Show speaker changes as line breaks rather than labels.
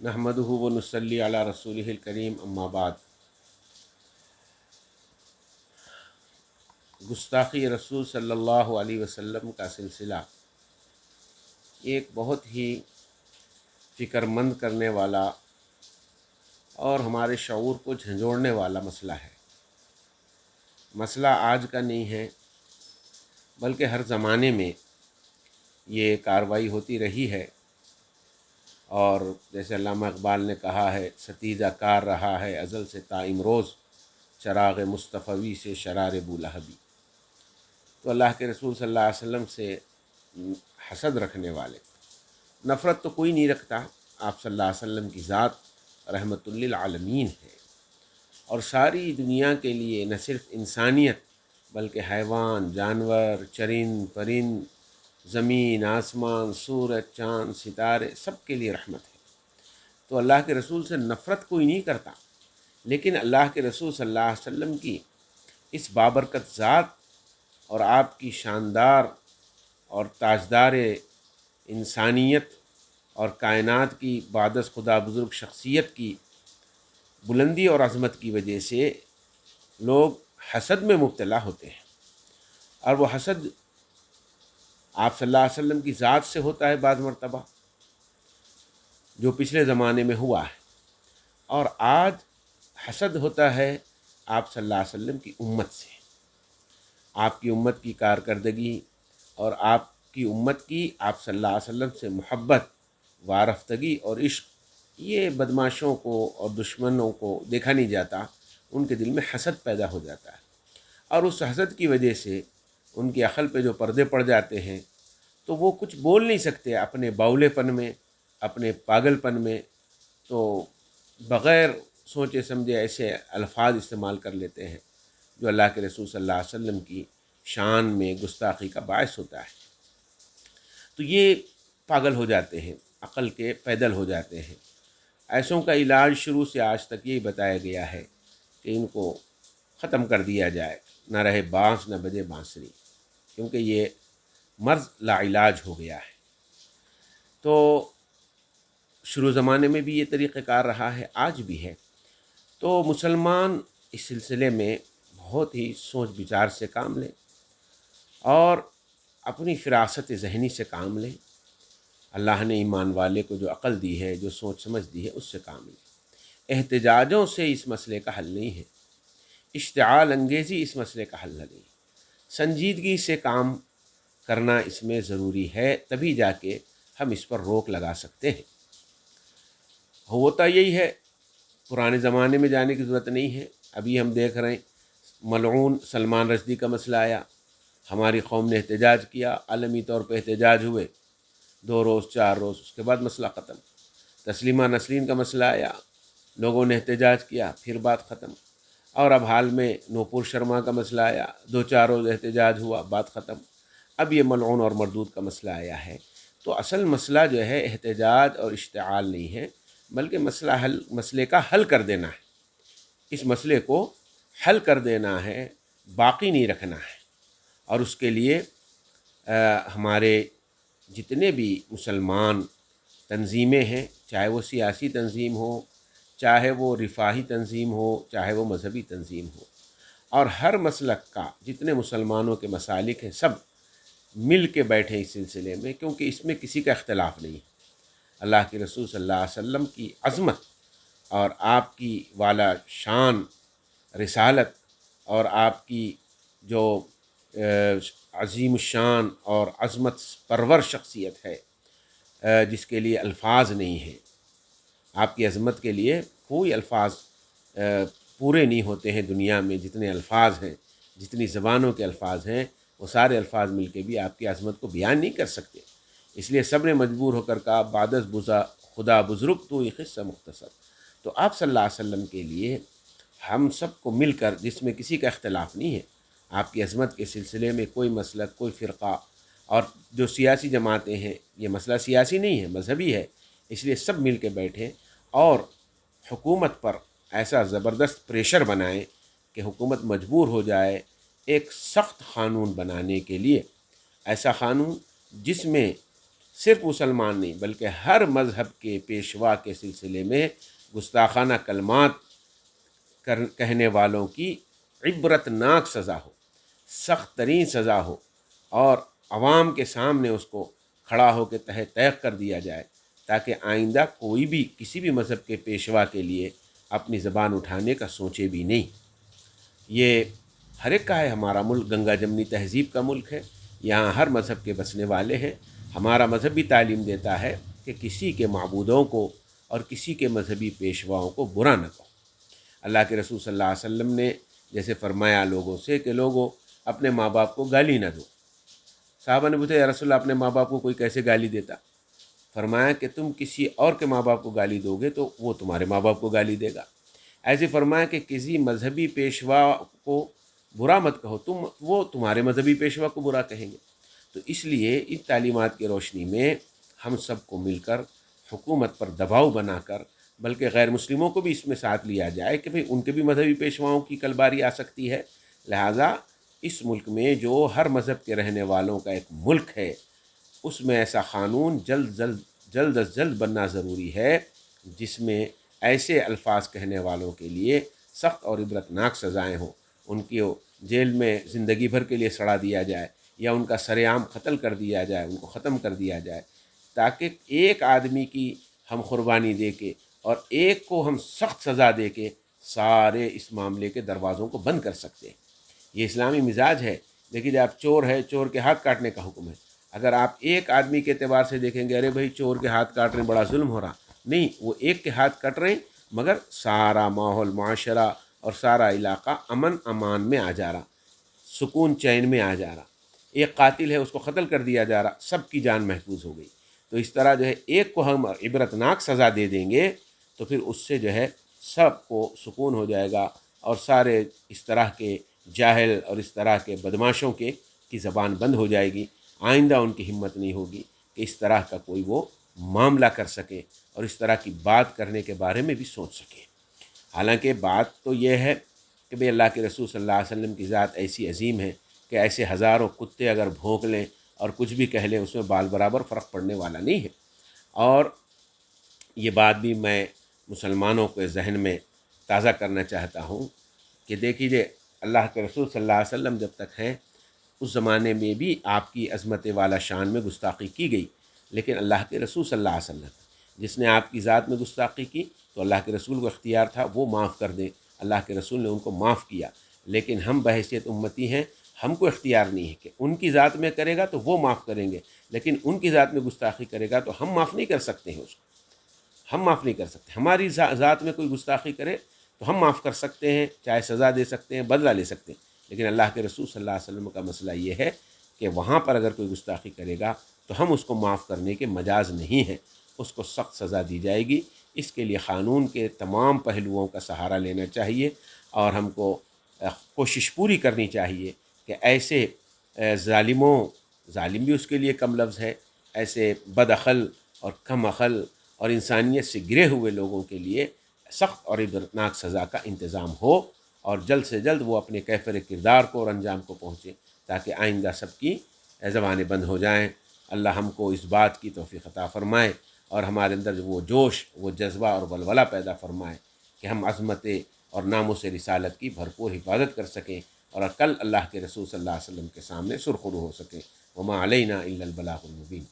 नहमदुहु व नुसल्ली अला रसूलिहिल करीम अम्मा बाद। गुस्ताखी रसूल सल्लल्लाहु अलैहि वसल्लम का सिलसिला एक बहुत ही फ़िक्रमंद करने वाला और हमारे शऊर को झंझोड़ने वाला मसला है। मसला आज का नहीं है, बल्कि हर ज़माने में ये कार्रवाई होती रही है। और जैसे अल्लामा इक़बाल ने कहा है, सतीजा कार रहा है अज़ल से ता इमरोज़, चराग़ मुस्तफ़वी से शरार बूलहबी। तो अल्लाह के रसूल सल्लल्लाहु अलैहि वसल्लम से हसद रखने वाले, नफ़रत तो कोई नहीं रखता। आप सल्लल्लाहु अलैहि वसल्लम की ज़ात रहमतुल लिल आलमीन है और सारी दुनिया के लिए न सिर्फ इंसानियत बल्कि हैवान, जानवर, चरिंद परिंद, ज़मीन, आसमान, सूरज, चाँद, सितारे सब के लिए रहमत है। तो अल्लाह के रसूल से नफ़रत कोई नहीं करता, लेकिन अल्लाह के रसूल सल्लल्लाहु अलैहि वसल्लम की इस बाबरकत ज़ात और आपकी शानदार और ताजदार इंसानियत और कायनात की बादस खुदा बुज़ुर्ग शख्सियत की बुलंदी और अज़मत की वजह से लोग हसद में मुब्तला होते हैं। और वो हसद आप सल्लल्लाहु अलैहि वसल्लम की ज़ात से होता है बाज़ मरतबा, जो पिछले ज़माने में हुआ है, और आज हसद होता है आप सल्लल्लाहु अलैहि वसल्लम की उम्मत से। आपकी उम्मत की कारकर्दगी और आपकी उम्मत की आप सल्लल्लाहु अलैहि वसल्लम से मोहब्बत, वारफ्तगी और इश्क़, ये बदमाशों को और दुश्मनों को देखा नहीं जाता। उनके दिल में हसद पैदा हो जाता है और उस हसद की वजह से उनकी अक़ल पे जो पर्दे पड़ जाते हैं तो वो कुछ बोल नहीं सकते अपने बाउलेपन में, अपने पागलपन में। तो बग़ैर सोचे समझे ऐसे अल्फाज इस्तेमाल कर लेते हैं जो अल्लाह के रसूल सल्लल्लाहु अलैहि वसल्लम की शान में गुस्ताखी का बायस होता है। तो ये पागल हो जाते हैं, अक़ल के पैदल हो जाते हैं। ऐसों का इलाज शुरू से आज तक यही बताया गया है कि इनको ख़त्म कर दिया जाए, न रहे बाँस न बजे बाँसुरी, क्योंकि ये मर्ज़ लाइलाज हो गया है। तो शुरू ज़माने में भी ये तरीक़ेकार रहा है, आज भी है। तो मुसलमान इस सिलसिले में बहुत ही सोच विचार से काम लें और अपनी फ़िरासत ज़हनी से काम लें। अल्लाह ने ईमान वाले को जो अक़ल दी है, जो सोच समझ दी है, उससे काम लें। एहतिजाजों से इस मसले का हल नहीं है, इश्तिआल अंगेज़ी इस मसले का हल नहीं। संजीदगी से काम करना इसमें ज़रूरी है, तभी जाके हम इस पर रोक लगा सकते हैं। होता यही है, पुराने ज़माने में जाने की ज़रूरत नहीं है। अभी हम देख रहे हैं, मलऊन सलमान रश्दी का मसला आया, हमारी कौम ने एहतजाज किया, आलमी तौर पर एहतजाज हुए 2 रोज़ 4 रोज़, उसके बाद मसला ख़त्म। तस्लीमा नसरीन का मसला आया, लोगों ने एहतजाज किया, फिर बात ख़त्म। और अब हाल में नूपुर शर्मा का मसला आया, 2-4 रोज़ एहतजाज हुआ, बात ख़त्म। अब ये मलऊन और मरदूद का मसला आया है। तो असल मसला जो है एहतजाज और इश्तिआल नहीं है, बल्कि मसले का हल कर देना है। इस मसले को हल कर देना है, बाकी नहीं रखना है। और उसके लिए हमारे जितने भी मुसलमान तंजीमें हैं, चाहे वो सियासी तंजीम हो, चाहे वो रिफ़ाही तंजीम हो, चाहे वो मजहबी तंजीम हो, और हर मसलक का जितने मुसलमानों के मसालिक हैं, सब मिल के बैठे इस सिलसिले में, क्योंकि इसमें किसी का इख्तलाफ नहीं है। अल्लाह के रसूल सल्लल्लाहु अलैहि वसल्लम की अज़मत और आपकी वाला शान रिसालत और आपकी जो अज़ीम शान और अज़मत परवर शख्सियत है, जिसके लिए अल्फाज नहीं है। आपकी अज़मत के लिए कोई अल्फाज पूरे नहीं होते हैं दुनिया में। जितने अल्फाज हैं, जितनी ज़बानों के अल्फाज हैं, वो सारे अल्फाज मिल के भी आपकी अज़मत को बयान नहीं कर सकते। इसलिए सब ने मजबूर होकर कहा, बादस बुज़ा खुदा बुज़ुर्ग तो ये क़िस्सा मुख्तसर। तो आप सल्लल्लाहु अलैहि वसल्लम के लिए हम सब को मिलकर, जिसमें किसी का इख्तलाफ नहीं है, आपकी अज़मत के सिलसिले में कोई मसलक, कोई फ़िरक़ा, और जो सियासी जमातें हैं, ये मसला सियासी नहीं है, मजहबी है। इसलिए सब मिल के बैठें और हुकूमत पर ऐसा ज़बरदस्त प्रेशर बनाएं कि हुकूमत मजबूर हो जाए एक सख्त क़ानून बनाने के लिए। ऐसा क़ानून जिसमें صرف مسلمان نہیں بلکہ ہر مذہب کے پیشوا کے سلسلے میں گستاخانہ کلمات کہنے والوں کی عبرت ناک سزا ہو، سخت ترین سزا ہو، اور عوام کے سامنے اس کو کھڑا ہو کے تہہ تیغ کر دیا جائے، تاکہ آئندہ کوئی بھی کسی بھی مذہب کے پیشوا کے لیے اپنی زبان اٹھانے کا سوچے بھی نہیں۔ یہ ہر ایک کا ہے، ہمارا ملک گنگا جمنی تہذیب کا ملک ہے، یہاں ہر مذہب کے بسنے والے ہیں۔ ہمارا مذہب بھی تعلیم دیتا ہے کہ کسی کے معبودوں کو اور کسی کے مذہبی پیشواؤں کو برا نہ کہو۔ اللہ کے رسول صلی اللہ علیہ وسلم نے جیسے فرمایا لوگوں سے کہ لوگوں اپنے ماں باپ کو گالی نہ دو۔ صحابہ نے پوچھا یا رسول اللہ اپنے ماں باپ کو کوئی کیسے گالی دیتا؟ فرمایا کہ تم کسی اور کے ماں باپ کو گالی دو گے تو وہ تمہارے ماں باپ کو گالی دے گا۔ ایسے فرمایا کہ کسی مذہبی پیشوا کو برا مت کہو، وہ تمہارے مذہبی پیشوا کو برا کہیں گے۔ تو اس لیے ان تعلیمات کی روشنی میں ہم سب کو مل کر حکومت پر دباؤ بنا کر، بلکہ غیر مسلموں کو بھی اس میں ساتھ لیا جائے کہ بھئی ان کے بھی مذہبی پیشواؤں کی کل باری آ سکتی ہے، لہٰذا اس ملک میں جو ہر مذہب کے رہنے والوں کا ایک ملک ہے، اس میں ایسا قانون جلد از جلد بننا ضروری ہے جس میں ایسے الفاظ کہنے والوں کے لیے سخت اور عبرتناک سزائیں ہوں، ان کو جیل میں زندگی بھر کے لیے سڑا دیا جائے یا ان کا سر عام قتل کر دیا جائے، ان کو ختم کر دیا جائے، تاکہ ایک آدمی کی ہم قربانی دے کے اور ایک کو ہم سخت سزا دے کے سارے اس معاملے کے دروازوں کو بند کر سکتے ہیں۔ یہ اسلامی مزاج ہے۔ دیکھیے جب آپ چور ہے، چور کے ہاتھ کاٹنے کا حکم ہے۔ اگر آپ ایک آدمی کے اعتبار سے دیکھیں گے ارے بھائی چور کے ہاتھ کاٹ رہے ہیں، بڑا ظلم ہو رہا، نہیں، وہ ایک کے ہاتھ کٹ رہے ہیں مگر سارا ماحول، معاشرہ اور سارا علاقہ امن امان میں آ جا رہا، سکون چین میں آ جا رہا۔ ایک قاتل ہے، اس کو قتل کر دیا جا رہا، سب کی جان محفوظ ہو گئی۔ تو اس طرح جو ہے ایک کو ہم عبرتناک سزا دے دیں گے تو پھر اس سے جو ہے سب کو سکون ہو جائے گا، اور سارے اس طرح کے جاہل اور اس طرح کے بدماشوں کی زبان بند ہو جائے گی۔ آئندہ ان کی ہمت نہیں ہوگی کہ اس طرح کا کوئی وہ معاملہ کر سکے اور اس طرح کی بات کرنے کے بارے میں بھی سوچ سکے۔ حالانکہ بات تو یہ ہے کہ بھئی اللہ کے رسول صلی اللہ علیہ وسلم کی ذات ایسی عظیم ہے کہ ایسے ہزاروں کتے اگر بھونک لیں اور کچھ بھی کہہ لیں اس میں بال برابر فرق پڑنے والا نہیں ہے۔ اور یہ بات بھی میں مسلمانوں کے ذہن میں تازہ کرنا چاہتا ہوں کہ دیکھیے اللہ کے رسول صلی اللہ علیہ وسلم جب تک ہیں اس زمانے میں بھی آپ کی عظمت والا شان میں گستاخی کی گئی، لیکن اللہ کے رسول صلی اللہ علیہ وسلم جس نے آپ کی ذات میں گستاخی کی تو اللہ کے رسول کو اختیار تھا وہ معاف کر دیں، اللہ کے رسول نے ان کو معاف کیا، لیکن ہم بحیثیت امتی ہیں، ہم کو اختیار نہیں ہے کہ ان کی ذات میں کرے گا تو وہ معاف کریں گے، لیکن ان کی ذات میں گستاخی کرے گا تو ہم معاف نہیں کر سکتے ہیں، اس کو ہم معاف نہیں کر سکتے۔ ہماری ذات میں کوئی گستاخی کرے تو ہم معاف کر سکتے ہیں، چاہے سزا دے سکتے ہیں، بدلہ لے سکتے ہیں، لیکن اللہ کے رسول صلی اللہ علیہ وسلم کا مسئلہ یہ ہے کہ وہاں پر اگر کوئی گستاخی کرے گا تو ہم اس کو معاف کرنے کے مجاز نہیں ہیں، اس کو سخت سزا دی جائے گی۔ اس کے لیے قانون کے تمام پہلوؤں کا سہارا لینا چاہیے اور ہم کو کوشش پوری کرنی چاہیے کہ ایسے ظالم بھی اس کے لیے کم لفظ ہے، ایسے بد عقل اور کم عقل اور انسانیت سے گرے ہوئے لوگوں کے لیے سخت اور عبرتناک سزا کا انتظام ہو، اور جلد سے جلد وہ اپنے کیفر کردار کو اور انجام کو پہنچے، تاکہ آئندہ سب کی زبانیں بند ہو جائیں۔ اللہ ہم کو اس بات کی توفیق عطا فرمائے اور ہمارے اندر وہ جوش، وہ جذبہ اور ولولہ پیدا فرمائے کہ ہم عظمت اور ناموس رسالت کی بھرپور حفاظت کر سکیں اور کل اللہ کے رسول صلی اللہ علیہ وسلم کے سامنے سرخرو ہو سکیں۔ وما علینا الا البلاغ المبین۔